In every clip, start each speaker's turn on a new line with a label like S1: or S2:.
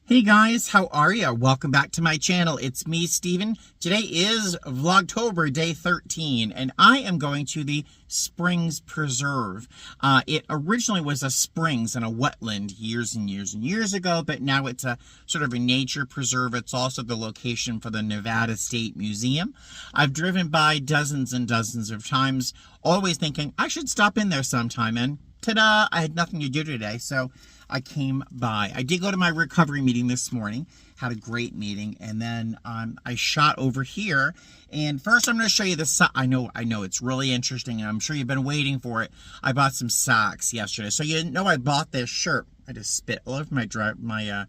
S1: Hey guys, how are you? Welcome back to my channel. It's me, Steven. Today is Vlogtober day 13, and I am going to the Springs Preserve. It originally was a springs and a wetland years and years and years ago, but now it's a sort of a nature preserve. It's also the location for the Nevada State Museum. I've driven by dozens and dozens of times, always thinking I should stop in there sometime, and ta-da, I had nothing to do today, so I came by. I did go to my recovery meeting this morning, had a great meeting, and then I shot over here. And first I'm going to show you the I know it's really interesting, and I'm sure you've been waiting for it. I bought some socks yesterday. So you know I bought this shirt. I just spit all over my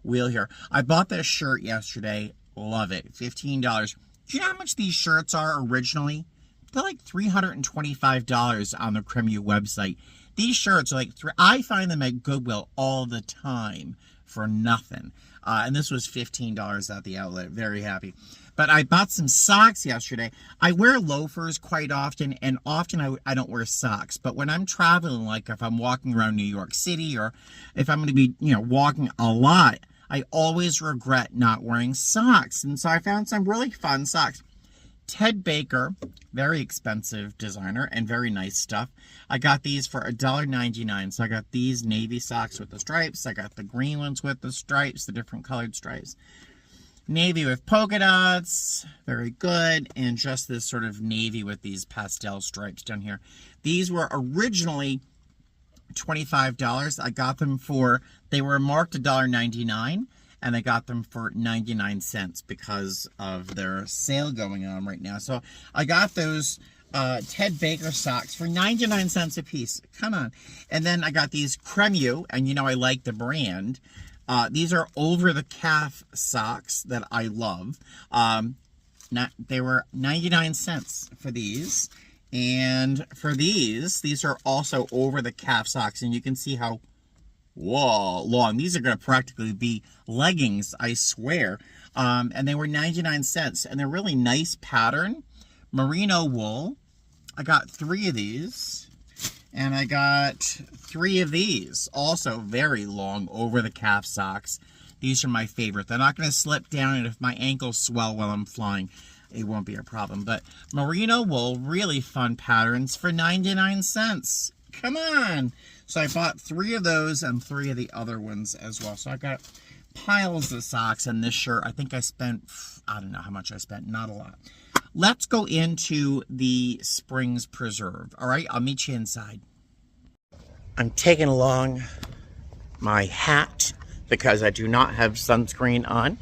S1: wheel here. I bought this shirt yesterday. Love it. $15. Do you know how much these shirts are originally? They're like $325 on the Cremu website. These shirts are like, I find them at Goodwill all the time for nothing. And this was $15 at the outlet. Very happy. But I bought some socks yesterday. I wear loafers quite often, and often I don't wear socks. But when I'm traveling, like if I'm walking around New York City, or if I'm going to be, walking a lot, I always regret not wearing socks. And so I found some really fun socks. Ted Baker, very expensive designer and very nice stuff. I got these for $1.99. So I got these navy socks with the stripes. I got the green ones with the stripes, the different colored stripes. Navy with polka dots, very good. And just this sort of navy with these pastel stripes down here. These were originally $25. I got them they were marked $1.99. And I got them for 99 cents because of their sale going on right now. So I got those Ted Baker socks for 99 cents a piece. Come on. And then I got these Cremu, and I like the brand. These are over-the-calf socks that I love. They were 99 cents for these. And for these are also over-the-calf socks. And you can see how long. These are going to practically be leggings, I swear. And they were 99 cents. And they're really nice pattern. Merino wool. I got 3 of these. And I got 3 of these. Also very long over-the-calf socks. These are my favorite. They're not going to slip down, and if my ankles swell while I'm flying, it won't be a problem. But merino wool, really fun patterns for 99 cents. Come on. So I bought 3 of those and 3 of the other ones as well. So I got piles of socks, and this shirt, I think I spent, I don't know how much I spent, not a lot. Let's go into the Springs Preserve. All right, I'll meet you inside. I'm taking along my hat because I do not have sunscreen on.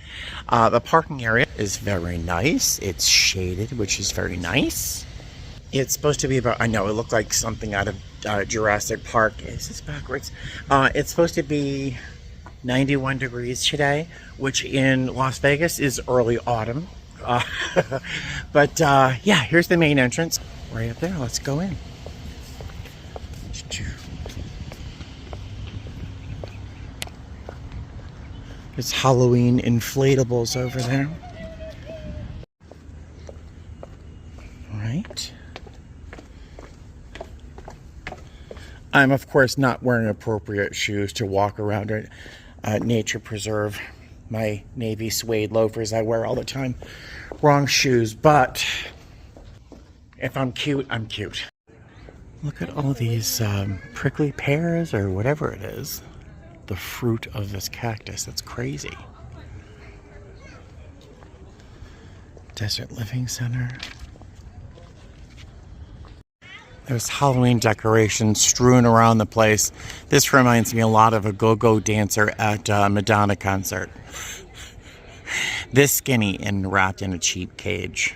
S1: The parking area is very nice. It's shaded, which is very nice. It's supposed to be about, I know, it looked like something out of Jurassic Park. Is this backwards? It's supposed to be 91 degrees today, which in Las Vegas is early autumn. But yeah, here's the main entrance. Right up there. Let's go in. There's Halloween inflatables over there. Right. I'm, of course, not wearing appropriate shoes to walk around a nature preserve. My navy suede loafers I wear all the time. Wrong shoes, but if I'm cute, I'm cute. Look at all these prickly pears or whatever it is. The fruit of this cactus. That's crazy. Desert Living Center. There's Halloween decorations strewn around the place. This reminds me a lot of a go-go dancer at a Madonna concert. This skinny and wrapped in a cheap cage.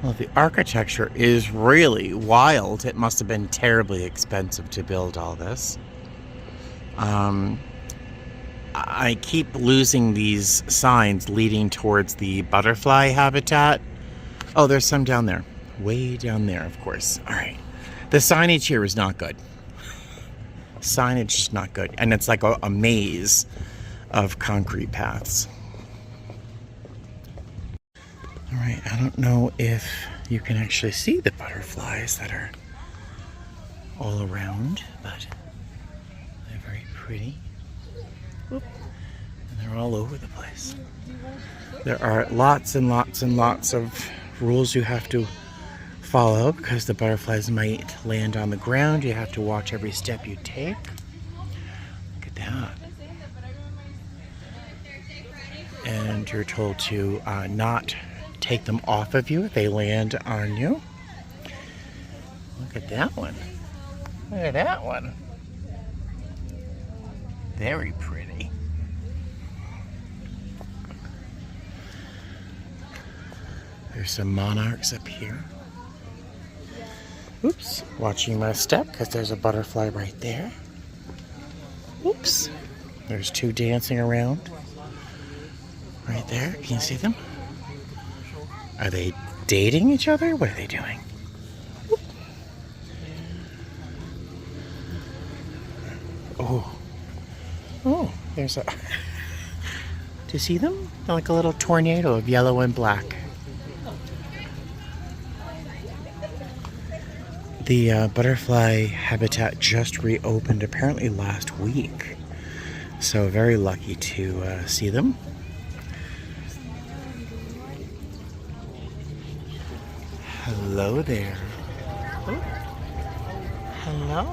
S1: Well, the architecture is really wild. It must have been terribly expensive to build all this. I keep losing these signs leading towards the butterfly habitat. Oh, there's some down there. Way down there, of course. All right. The signage here is not good. Signage is not good. And it's like a maze of concrete paths. All right. I don't know if you can actually see the butterflies that are all around, but they're very pretty. Whoop. They're all over the place. There are lots and lots and lots of rules you have to follow because the butterflies might land on the ground. You have to watch every step you take. Look at that. And you're told to not take them off of you if they land on you. Look at that one. Look at that one. Very pretty. There's some monarchs up here. Oops, watching my step because there's a butterfly right there. Oops, there's two dancing around right there. Can you see them? Are they dating each other? What are they doing? Oop. Oh, there's a... Do you see them? They're like a little tornado of yellow and black. The butterfly habitat just reopened apparently last week. So very lucky to see them. Hello there. Oh. Hello.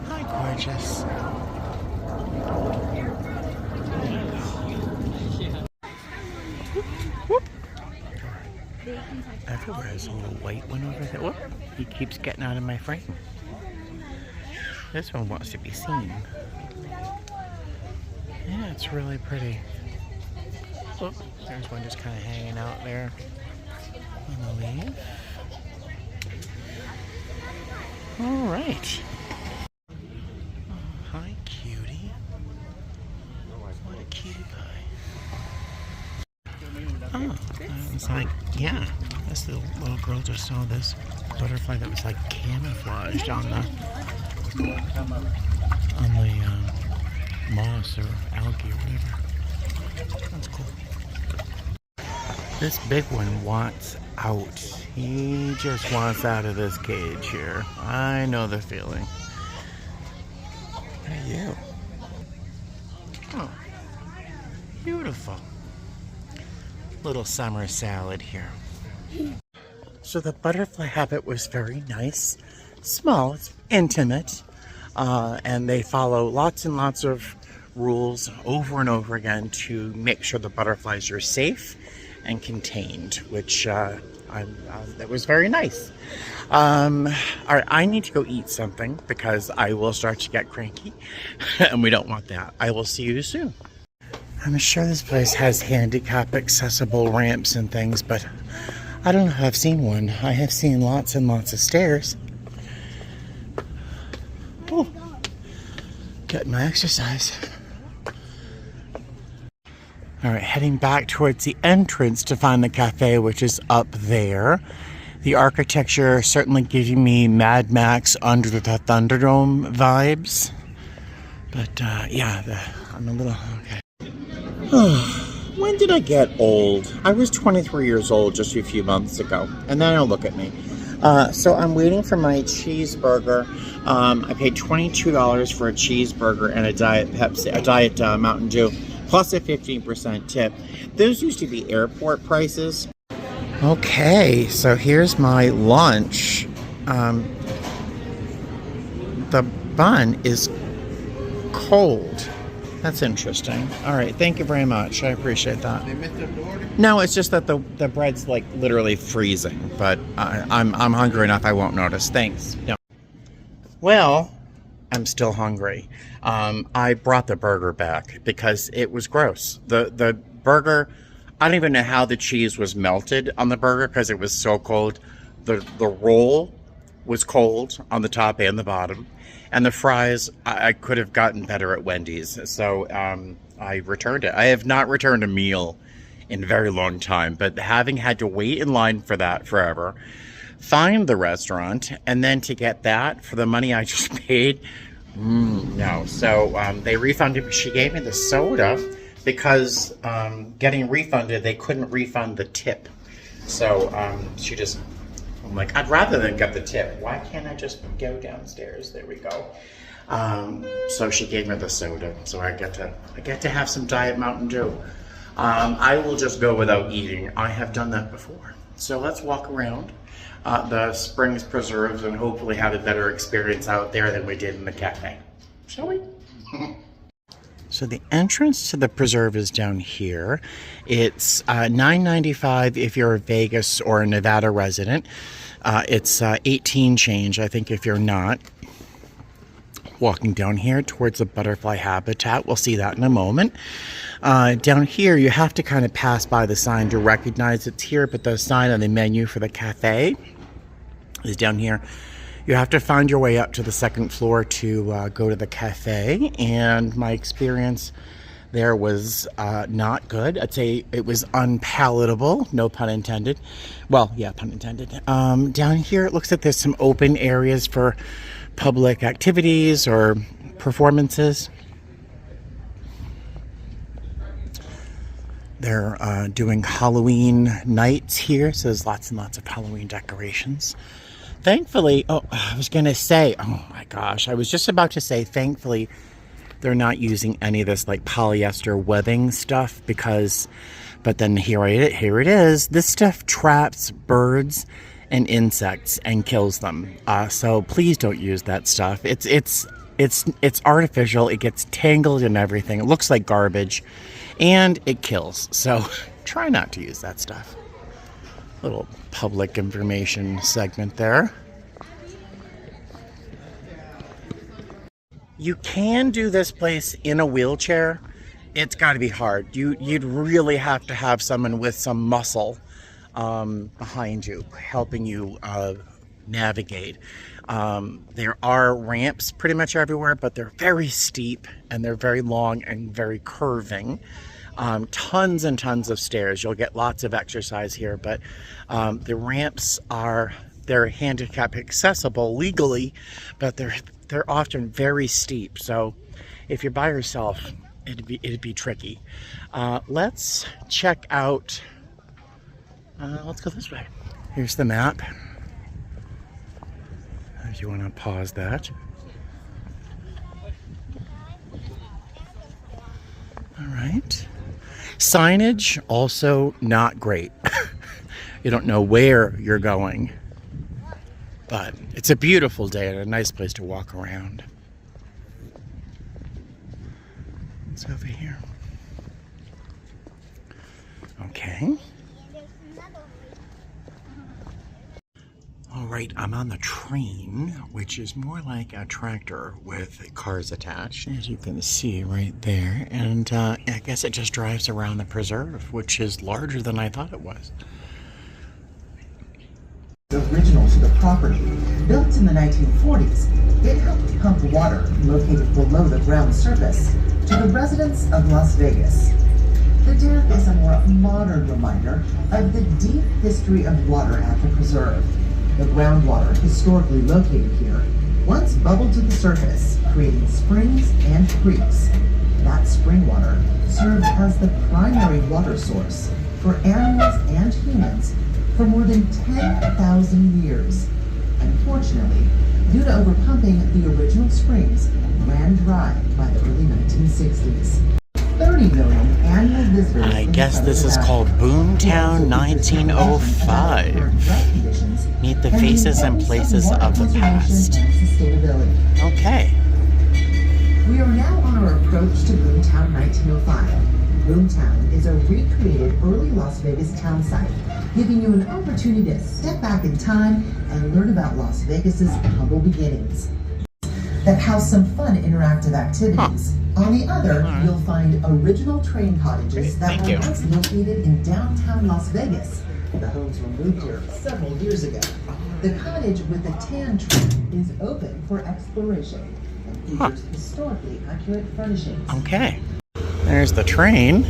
S1: Hi, gorgeous. Whoop. Everywhere is a little white one over there. Whoop. He keeps getting out of my frame. This one wants to be seen. Yeah, it's really pretty. Oh, there's one just kind of hanging out there on the leaf. All right. Oh, hi, cutie. What a cutie pie. Oh, it's like, yeah, this little girl just saw this butterfly that was like camouflaged on the moss or algae or whatever. That's cool. This big one wants out. He just wants out of this cage here. I know the feeling. What are you? Oh, beautiful. Little summer salad here. So the butterfly habit was very nice. Small, it's intimate. And they follow lots and lots of rules over and over again to make sure the butterflies are safe and contained, which that was very nice. All right, I need to go eat something because I will start to get cranky and we don't want that. I will see you soon. I'm sure this place has handicap accessible ramps and things, but I don't know if I've seen one. I have seen lots and lots of stairs. Oh, getting my exercise. All right, heading back towards the entrance to find the cafe, which is up there. The architecture certainly giving me Mad Max Under the Thunderdome vibes. But yeah, I'm a little, okay. When did I get old? I was 23 years old just a few months ago. And now look at me. So I'm waiting for my cheeseburger. I paid $22 for a cheeseburger and a Diet Pepsi, a Diet Mountain Dew, plus a 15% tip. Those used to be airport prices. Okay, so here's my lunch. The bun is cold. That's interesting. All right, thank you very much. I appreciate that. They missed the order? No, it's just that the bread's like literally freezing, but I'm hungry enough I won't notice. Thanks. No. Well, I'm still hungry. I brought the burger back because it was gross. The burger, I don't even know how the cheese was melted on the burger because it was so cold. The roll was cold on the top and the bottom. And the fries, I could have gotten better at Wendy's. So I returned it. I have not returned a meal in a very long time, but having had to wait in line for that forever, find the restaurant, and then to get that for the money I just paid, no. So they refunded, she gave me the soda because getting refunded, they couldn't refund the tip. So she just, I'm like, I'd rather than get the tip. Why can't I just go downstairs? There we go. So she gave me the soda, so I get to have some Diet Mountain Dew. I will just go without eating. I have done that before. So let's walk around the Springs Preserves and hopefully have a better experience out there than we did in the cafe. Shall we? So the entrance to the preserve is down here. It's $9.95 if you're a Vegas or a Nevada resident. It's 18 change, I think, if you're not. Walking down here towards the butterfly habitat. We'll see that in a moment. Down here, you have to kind of pass by the sign to recognize it's here, but the sign on the menu for the cafe is down here. You have to find your way up to the second floor to go to the cafe, and my experience there was not good. I'd say it was unpalatable, no pun intended. Well, yeah, pun intended. Down here, it looks like there's some open areas for public activities or performances. They're doing Halloween nights here, so there's lots and lots of Halloween decorations. Thankfully, I was going to say, oh my gosh, I was just about to say, thankfully, they're not using any of this like polyester webbing stuff but then here it is. This stuff traps birds and insects and kills them. So please don't use that stuff. It's artificial. It gets tangled in everything. It looks like garbage and it kills. So try not to use that stuff. Little public information segment there. You can do this place in a wheelchair. It's got to be hard. You'd really have to have someone with some muscle behind you, helping you navigate. There are ramps pretty much everywhere, but they're very steep and they're very long and very curving. Tons and tons of stairs. You'll get lots of exercise here, but the ramps they're handicap accessible legally, but they're often very steep. So if you're by yourself, it'd be tricky. Let's check out. Let's go this way. Here's the map. If you want to pause that. All right. Signage also not great. You don't know where you're going, but it's a beautiful day and a nice place to walk around. It's over here. Okay. All right, I'm on the train, which is more like a tractor with cars attached, as you can see right there. And I guess it just drives around the preserve, which is larger than I thought it was.
S2: Original to the property, built in the 1940s, it helped pump water located below the ground surface to the residents of Las Vegas. The dam is a more modern reminder of the deep history of water at the preserve. The groundwater historically located here once bubbled to the surface, creating springs and creeks. That spring water served as the primary water source for animals and humans for more than 10,000 years. Unfortunately, due to overpumping, the original springs ran dry by the early 1960s. 30 million annual visitors.
S1: I guess this is called Boomtown 1905. Meet the faces and places of the past. Okay.
S2: We are now on our approach to Boomtown 1905. Boomtown is a recreated early Las Vegas town site, giving you an opportunity to step back in time and learn about Las Vegas's humble beginnings that house some fun interactive activities. On the other, you'll find original train cottages that were once located in downtown Las Vegas. The homes were moved here several years ago. The cottage with the tan trim is open for exploration and features historically accurate furnishings.
S1: Okay. There's the train.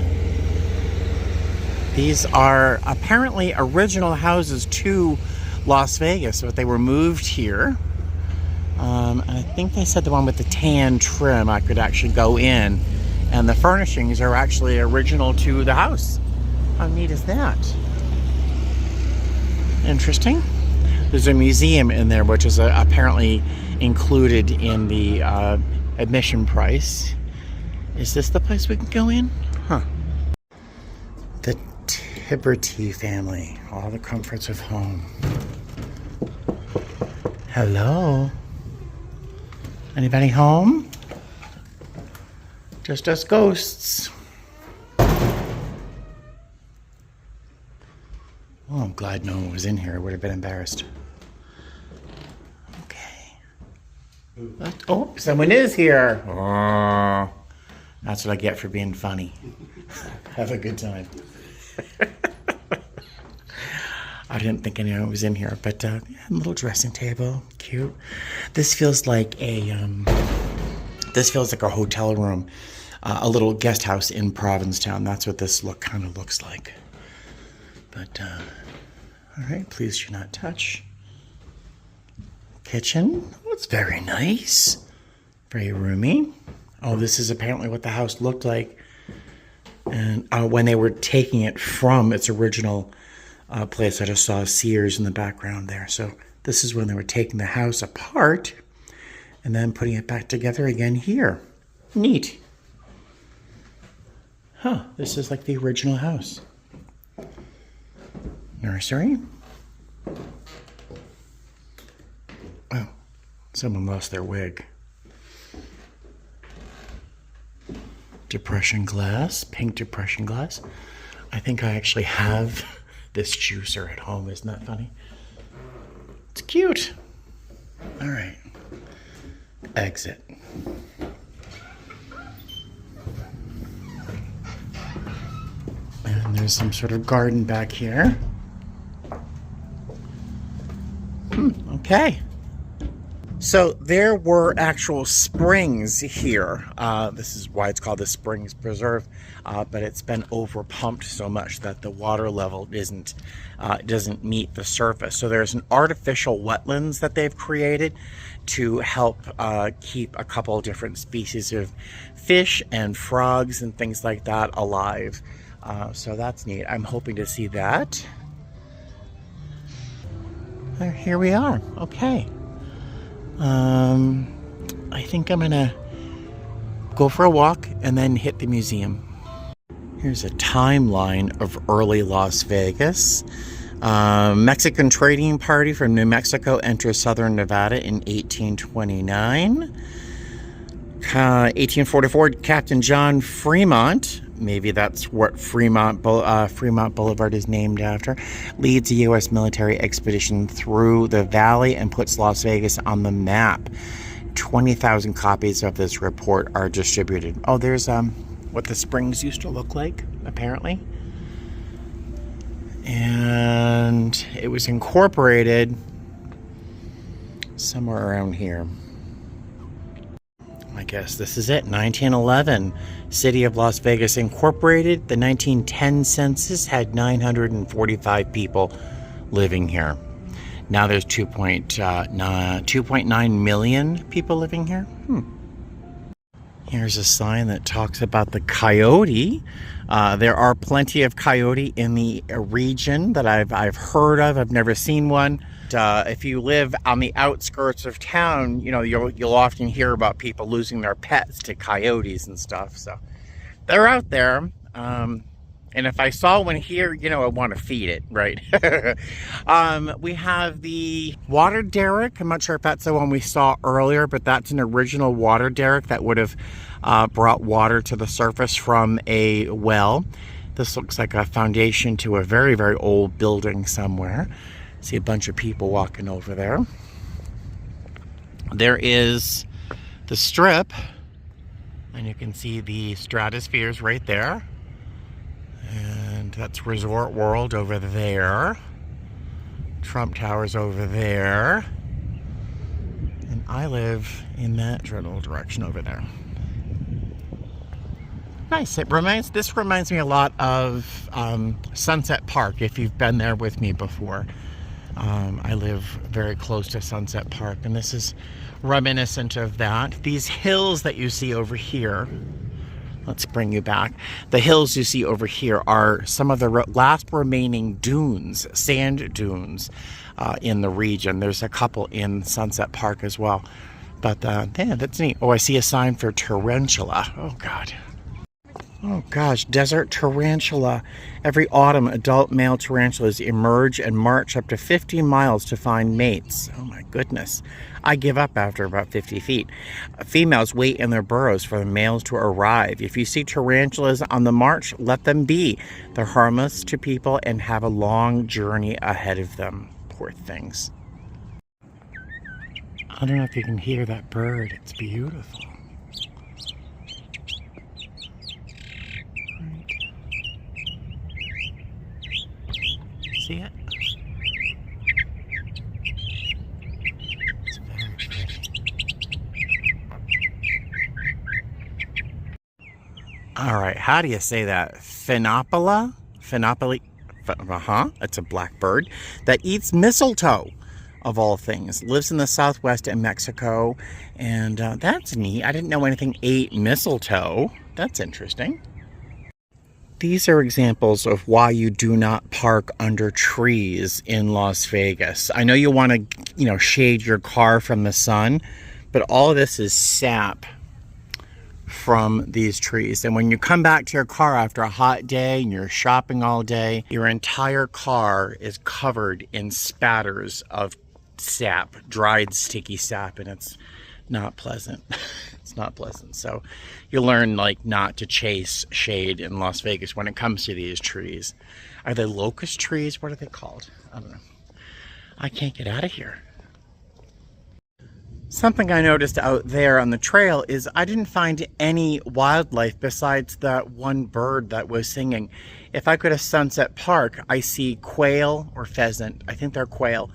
S1: These are apparently original houses to Las Vegas, but they were moved here. I think they said the one with the tan trim I could actually go in, and the furnishings are actually original to the house. How neat is that? Interesting. There's a museum in there, which is apparently included in the admission price. Is this the place we can go in? Huh. The Tiberty family. All the comforts of home. Hello? Anybody home? Just us ghosts. Oh, I'm glad no one was in here. I would have been embarrassed. Okay. Oh, someone is here. Oh, that's what I get for being funny. Have a good time. I didn't think anyone was in here, but a little dressing table, cute. This feels like a hotel room, a little guest house in Provincetown. That's what this kind of looks like. But all right, please do not touch. Kitchen. Oh, it's very nice, very roomy. Oh, this is apparently what the house looked like, and when they were taking it from its original place. I just saw Sears in the background there. So this is when they were taking the house apart and then putting it back together again here. Neat. Huh, this is like the original house. Nursery. Oh, someone lost their wig. Depression glass, pink depression glass. I think I actually have this juicer at home. Isn't that funny? It's cute. All right. Exit. And there's some sort of garden back here. Okay. So there were actual springs here. This is why it's called the Springs Preserve, but it's been overpumped so much that the water level doesn't meet the surface. So there's an artificial wetlands that they've created to help keep a couple different species of fish and frogs and things like that alive. So that's neat. I'm hoping to see that. Here we are. Okay. I think I'm gonna go for a walk and then hit the museum. Here's a timeline of early Las Vegas. Mexican trading party from New Mexico enters southern Nevada in 1829. 1844, Captain John Fremont, maybe that's what Fremont Boulevard is named after, leads a U.S. military expedition through the valley and puts Las Vegas on the map. 20,000 copies of this report are distributed. Oh, there's what the springs used to look like, apparently. And it was incorporated somewhere around here. I guess this is it. 1911, City of Las Vegas Incorporated. The 1910 census had 945 people living here. Now there's 2.9 million people living here. Here's a sign that talks about the coyote. There are plenty of coyote in the region that I've heard of. I've never seen one. If you live on the outskirts of town, you know, you'll often hear about people losing their pets to coyotes and stuff. So they're out there. And if I saw one here, you know, I want to feed it, right? We have the water derrick. I'm not sure if that's the one we saw earlier, but that's an original water derrick that would have brought water to the surface from a well. This looks like a foundation to a very, very old building somewhere. See a bunch of people walking over there. There is the Strip, and you can see the Stratospheres right there. And that's Resort World over there. Trump Tower's over there. And I live in that general direction over there. Nice. This reminds me a lot of Sunset Park, if you've been there with me before. I live very close to Sunset Park, and this is reminiscent of that. These hills that you see over here, Let's bring you back. The hills you see over here are some of the last remaining dunes, sand dunes in the region. There's a couple in Sunset Park as well. But yeah, that's neat. Oh, I see a sign for tarantula. Oh, God. Oh, gosh. Desert tarantula. Every autumn, adult male tarantulas emerge and march up to 50 miles to find mates. Oh, my goodness. I give up after about 50 feet. Females wait in their burrows for the males to arrive. If you see tarantulas on the march, let them be. They're harmless to people and have a long journey ahead of them. Poor things. I don't know if you can hear that bird. It's beautiful. See it? It's very pretty. All right, how do you say that? Phenopila? Phenopili? It's a black bird that eats mistletoe, of all things. Lives in the southwest of Mexico, and that's neat. I didn't know anything ate mistletoe. That's interesting. These are examples of why you do not park under trees in Las Vegas. I know you want to, shade your car from the sun, but all of this is sap from these trees. And when you come back to your car after a hot day and you're shopping all day, your entire car is covered in spatters of sap, dried sticky sap, and it's not pleasant. It's not pleasant. So you learn not to chase shade in Las Vegas when it comes to these trees. Are they locust trees? What are they called? I don't know. I can't get out of here. Something I noticed out there on the trail is I didn't find any wildlife besides that one bird that was singing. If I go to Sunset Park, I see quail or pheasant. I think they're quail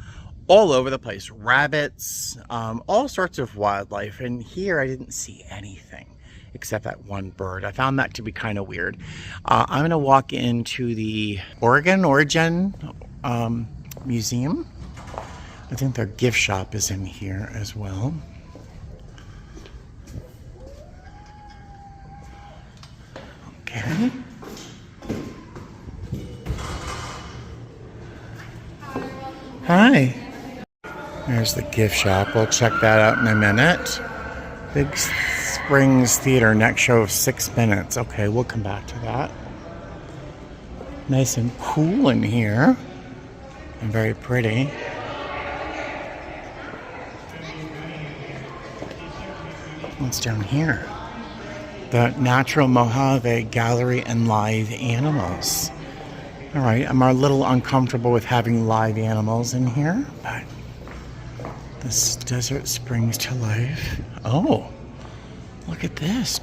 S1: all over the place. Rabbits, all sorts of wildlife. And here I didn't see anything except that one bird. I found that to be kind of weird. I'm going to walk into the Origin Museum. I think their gift shop is in here as well. Okay. Hi. There's the gift shop. We'll check that out in a minute. Big Springs Theater, next show of 6 minutes. Okay, we'll come back to that. Nice and cool in here. And very pretty. What's down here? The Natural Mojave Gallery and Live Animals. All right, I'm a little uncomfortable with having live animals in here, but this desert springs to life. Oh, look at this.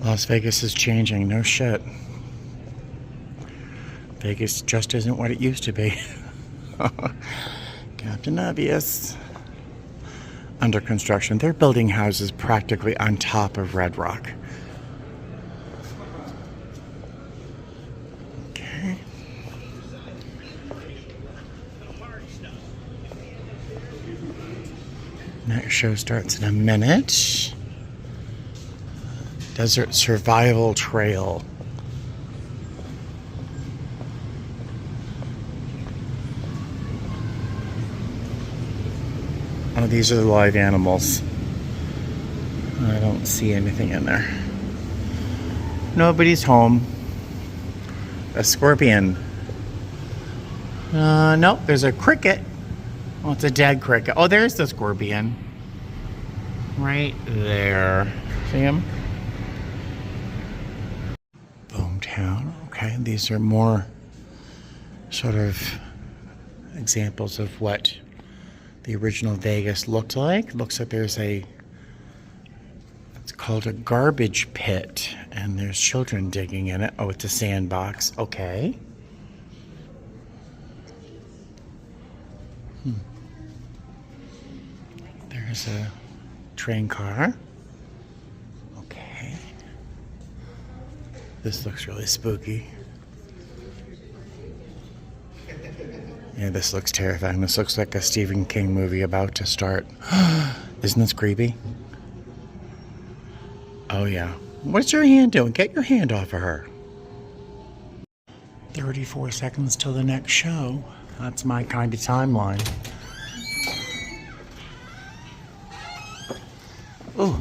S1: Las Vegas is changing, no shit. Vegas just isn't what it used to be. Captain Obvious. Under construction. They're building houses practically on top of Red Rock. Okay. Next show starts in a minute. Desert Survival Trail. Oh, these are the live animals. I don't see anything in there. Nobody's home. A scorpion. Nope, there's a cricket. Oh, it's a dead cricket. Oh, there's the scorpion. Right there. See him? Boomtown. Okay, these are more sort of examples of what the original Vegas looked like. Looks like there's it's called a garbage pit, and there's children digging in it. Oh, it's a sandbox. Okay. There's a train car. Okay. This looks really spooky. Yeah, this looks terrifying. This looks like a Stephen King movie about to start. Isn't this creepy? Oh yeah. What's your hand doing? Get your hand off of her. 34 seconds till the next show. That's my kind of timeline. Oh,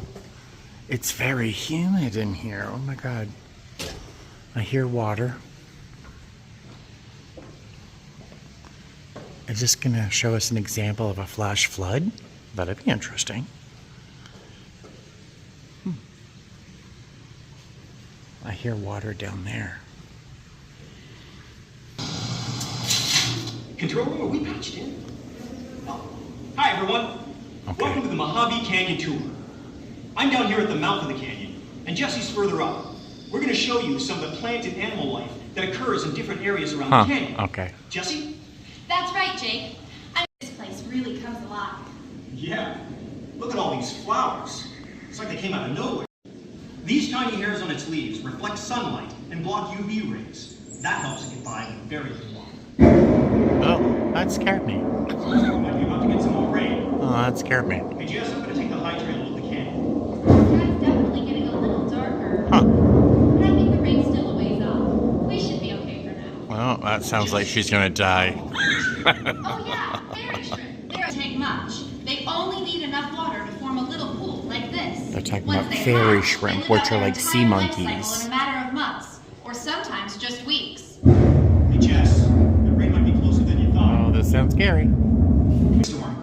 S1: it's very humid in here. Oh my God. I hear water. Is this going to show us an example of a flash flood? That'd be interesting. I hear water down there.
S3: Control room, are we patched in? Oh. Hi, everyone.
S1: Okay.
S3: Welcome to the Mojave Canyon Tour. I'm down here at the mouth of the canyon, and Jesse's further up. We're going to show you some of the plant and animal life that occurs in different areas around the canyon.
S1: Okay.
S3: Jesse?
S4: That's right, Jake. This place really comes alive.
S3: Yeah. Look at all these flowers. It's like they came out of nowhere. These tiny hairs on its leaves reflect sunlight and block UV rays. That helps it get by with very little water.
S1: Oh, that scared me.
S3: Might be about to get some more rain.
S1: Oh, that scared me.
S3: Hey, Jess, I'm going to take the high trail up the canyon.
S4: It's definitely getting a little darker.
S1: Huh.
S4: But I think the rain's still a ways off. We should be okay for now.
S1: Well, that sounds like she's gonna die.
S4: Oh yeah, fairy shrimp. They don't take much. They only need enough water to form a little pool like this.
S1: They're talking
S4: Once
S1: about
S4: they
S1: fairy
S4: hatch,
S1: shrimp,
S4: they live
S1: which
S4: out
S1: are
S4: their
S1: like sea
S4: entire life
S1: monkeys.
S4: cycle in a matter of months, or sometimes just weeks.
S3: Hey, Jess, the rain might be closer than you thought.
S1: Oh, this sounds scary.
S3: Storm.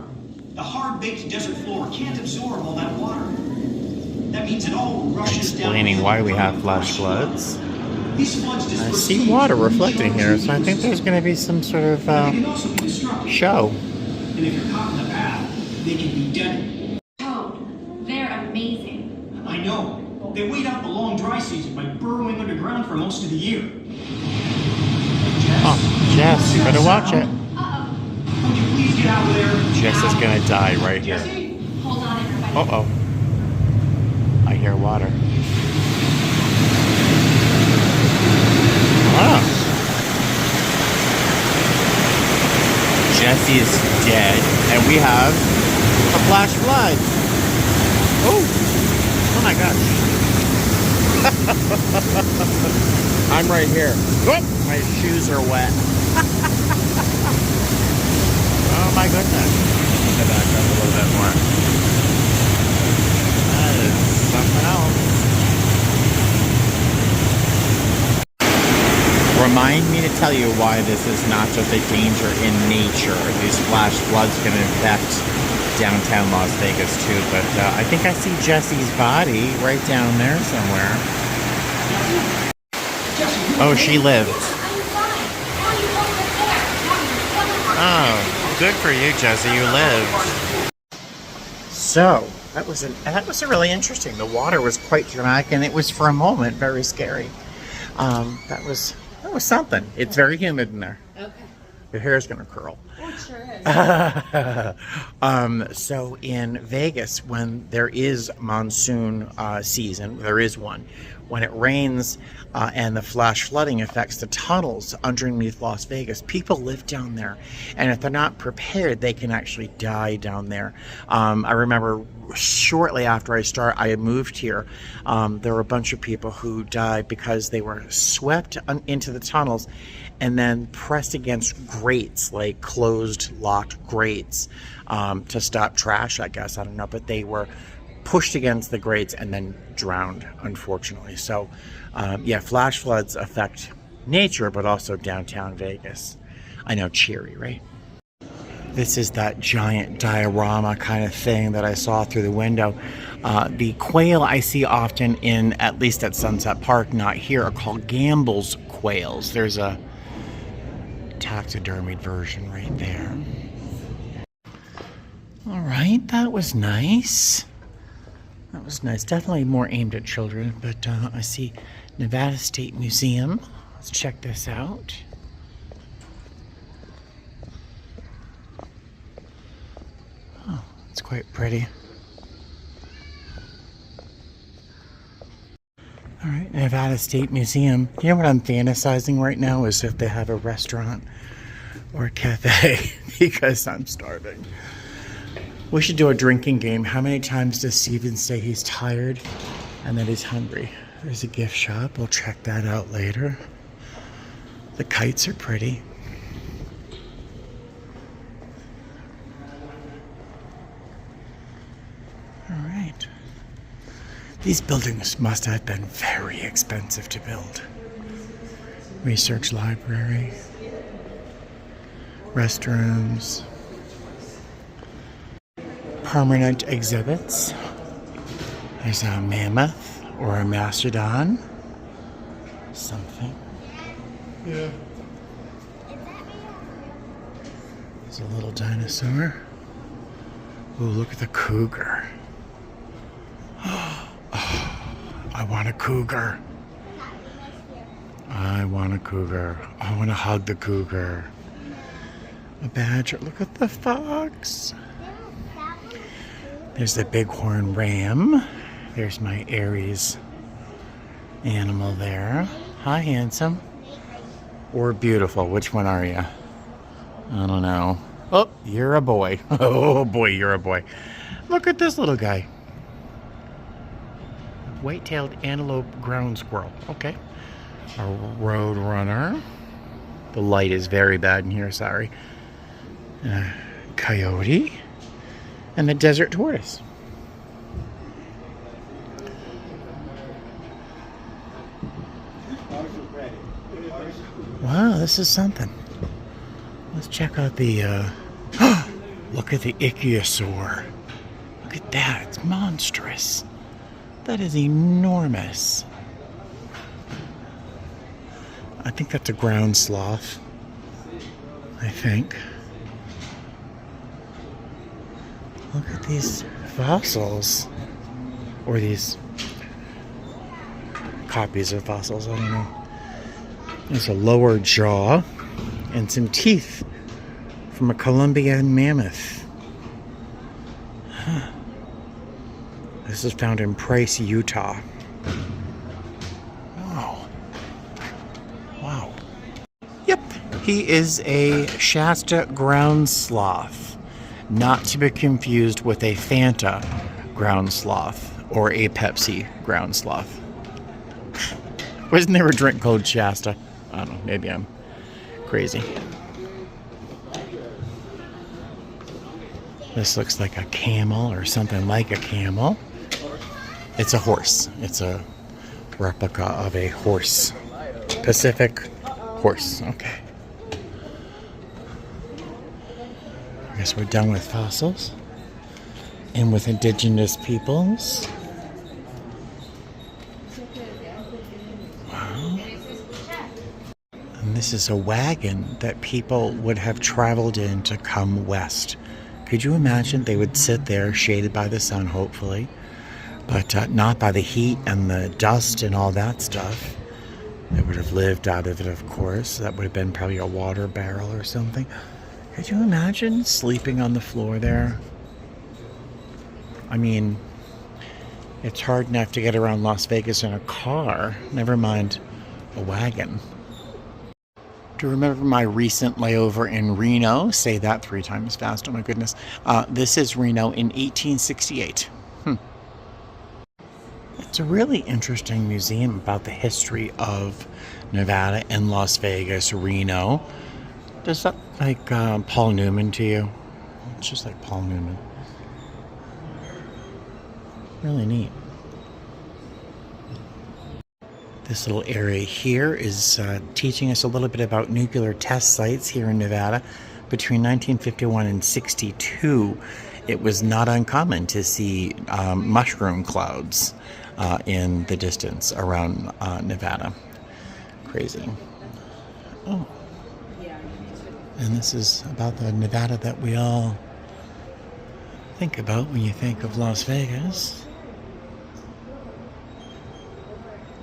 S3: The hard-baked desert floor can't absorb all that water. That means it all rushes down.
S1: Explaining why we have flash floods.
S3: These floods
S1: I
S3: disperse
S1: see
S3: seeds
S1: water
S3: and
S1: reflecting here,
S3: recharge
S1: so I think
S3: seeds.
S1: there's gonna be some sort of
S3: They can also be destructive.
S1: show.
S3: And if you're caught in the path, they can be deadly.
S4: Toad, they're amazing.
S3: I know. They wait out the long dry season by burrowing underground for most of the year. Jess,
S1: Oh, Jess, you better watch it.
S4: Uh-oh.
S3: would you please get out of there?
S1: Jess is
S3: now?
S1: gonna die right here.
S3: Jesse?
S4: Hold on, everybody.
S1: Uh-oh. I hear water. Ah. Jesse is dead, and we have a flash flood. Oh! Oh my gosh. I'm right here. Whoop! My shoes are wet. Oh my goodness. I'm gonna back up a little bit more. That is something else. Remind me to tell you why this is not just a danger in nature. These flash floods can affect downtown Las Vegas too, but I think I see Jesse's body right down there somewhere. Oh, she lived.
S4: I'm fine. How are you over there?
S1: Oh, good for you, Jesse. You lived. So that was a really interesting. The water was quite dramatic, and it was for a moment very scary. That was something. It's very humid in there.
S4: Okay.
S1: Your hair's gonna curl.
S4: It sure is.
S1: So in Vegas, when there is monsoon season, there is one. When it rains and the flash flooding affects the tunnels underneath Las Vegas, people live down there. And if they're not prepared, they can actually die down there. I remember shortly after I had moved here, there were a bunch of people who died because they were swept into the tunnels and then pressed against grates, like closed, locked grates, to stop trash, I guess. I don't know, but they were pushed against the grates and then drowned, unfortunately. So, yeah, flash floods affect nature, but also downtown Vegas. I know, cheery, right? This is that giant diorama kind of thing that I saw through the window. The quail I see often at least at Sunset Park, not here, are called Gambel's quails. There's a taxidermied version right there. All right, that was nice. That was nice. Definitely more aimed at children, but I see Nevada State Museum. Let's check this out. Oh, it's quite pretty. All right, Nevada State Museum. You know what I'm fantasizing right now is if they have a restaurant or cafe because I'm starving. We should do a drinking game. How many times does Steven say he's tired and that he's hungry? There's a gift shop. We'll check that out later. The kites are pretty. All right. These buildings must have been very expensive to build. Research library, restrooms, permanent exhibits. There's a mammoth or a mastodon. Something. Yeah. There's a little dinosaur. Oh, look at the cougar. Oh, I want a cougar. I want a cougar. I want to hug the cougar. A badger. Look at the fox. There's the bighorn ram. There's my Aries animal there. Hi, handsome. Or beautiful. Which one are you? I don't know. Oh, you're a boy. Oh boy, you're a boy. Look at this little guy. White-tailed antelope ground squirrel. Okay. A road runner. The light is very bad in here, sorry. Coyote. And the desert tortoise. Wow, this is something. Let's check out the, look at the ichthyosaur. Look at that, it's monstrous. That is enormous. I think that's a ground sloth. I think. Look at these fossils. Or these copies of fossils, I don't know. There's a lower jaw and some teeth from a Columbian mammoth. Huh. This is found in Price, Utah. Oh. Wow. Yep, he is a Shasta ground sloth. Not to be confused with a Fanta ground sloth or a Pepsi ground sloth. Wasn't there a drink called Shasta? I don't know, maybe I'm crazy. This looks like a camel or something like a camel. It's a horse. It's a replica of a horse. Pacific horse. Okay. I guess we're done with fossils. And with indigenous peoples. Wow. And this is a wagon that people would have traveled in to come west. Could you imagine? They would sit there, shaded by the sun, hopefully, but not by the heat and the dust and all that stuff. They would have lived out of it, of course. That would have been probably a water barrel or something. Could you imagine sleeping on the floor there? I mean, it's hard enough to get around Las Vegas in a car, never mind a wagon. Do you remember my recent layover in Reno? Say that 3 times fast, oh my goodness. This is Reno in 1868. It's a really interesting museum about the history of Nevada and Las Vegas, Reno. Does that look like Paul Newman to you? It's just like Paul Newman. Really neat. This little area here is teaching us a little bit about nuclear test sites here in Nevada. Between 1951 and 62, it was not uncommon to see mushroom clouds in the distance around Nevada. Crazy. Oh. And this is about the Nevada that we all think about when you think of Las Vegas.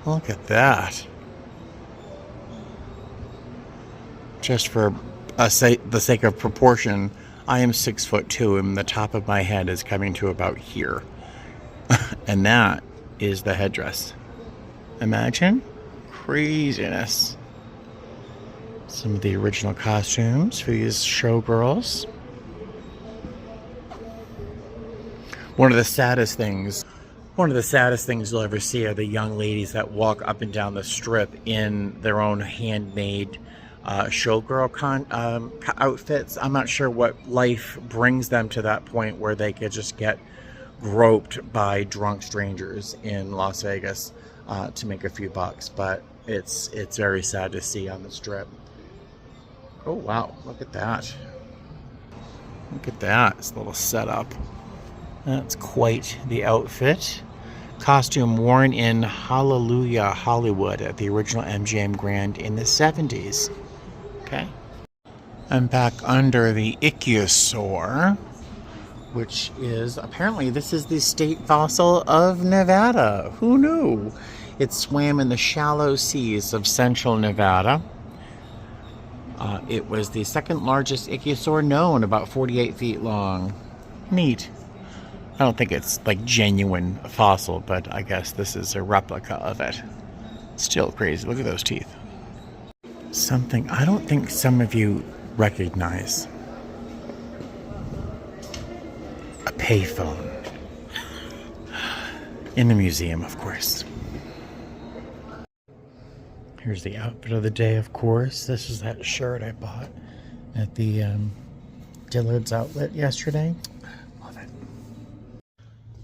S1: Look at that. Just for the sake of proportion, I am 6'2" and the top of my head is coming to about here. And that is the headdress. Imagine? Craziness. Some of the original costumes for these showgirls. One of the saddest things you'll ever see are the young ladies that walk up and down the strip in their own handmade showgirl outfits. I'm not sure what life brings them to that point where they could just get groped by drunk strangers in Las Vegas to make a few bucks, but it's very sad to see on the strip. Oh wow, look at that. Look at that, this little setup. That's quite the outfit. Costume worn in Hallelujah Hollywood at the original MGM Grand in the 70s. Okay. I'm back under the ichthyosaur, which is, apparently this is the state fossil of Nevada. Who knew? It swam in the shallow seas of central Nevada. It was the second largest ichthyosaur known, about 48 feet long. Neat. I don't think it's like genuine fossil, but I guess this is a replica of it. Still crazy. Look at those teeth. Something I don't think some of you recognize. A payphone. In the museum, of course. Here's the outfit of the day, of course. This is that shirt I bought at the Dillard's outlet yesterday.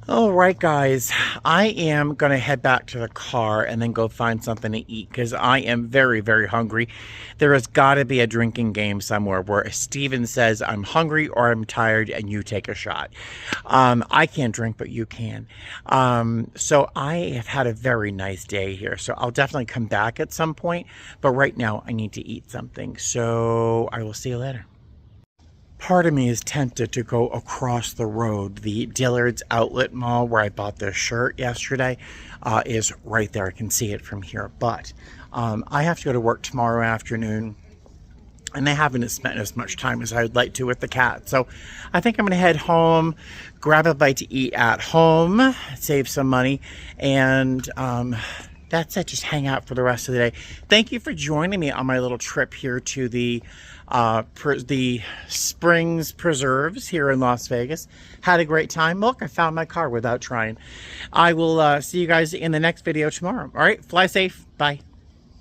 S1: All right, guys, I am going to head back to the car and then go find something to eat because I am very, very hungry. There has got to be a drinking game somewhere where Steven says I'm hungry or I'm tired and you take a shot. I can't drink, but you can. So I have had a very nice day here. So I'll definitely come back at some point. But right now I need to eat something. So I will see you later. Part of me is tempted to go across the road. The Dillard's Outlet Mall where I bought this shirt yesterday is right there. I can see it from here. But I have to go to work tomorrow afternoon, and I haven't spent as much time as I would like to with the cat. So I think I'm going to head home, grab a bite to eat at home, save some money, and that's it. Just hang out for the rest of the day. Thank you for joining me on my little trip here to the Springs Preserves here in Las Vegas. Had a great time. Look, I found my car without trying. I will see you guys in the next video tomorrow. All right, fly safe. Bye.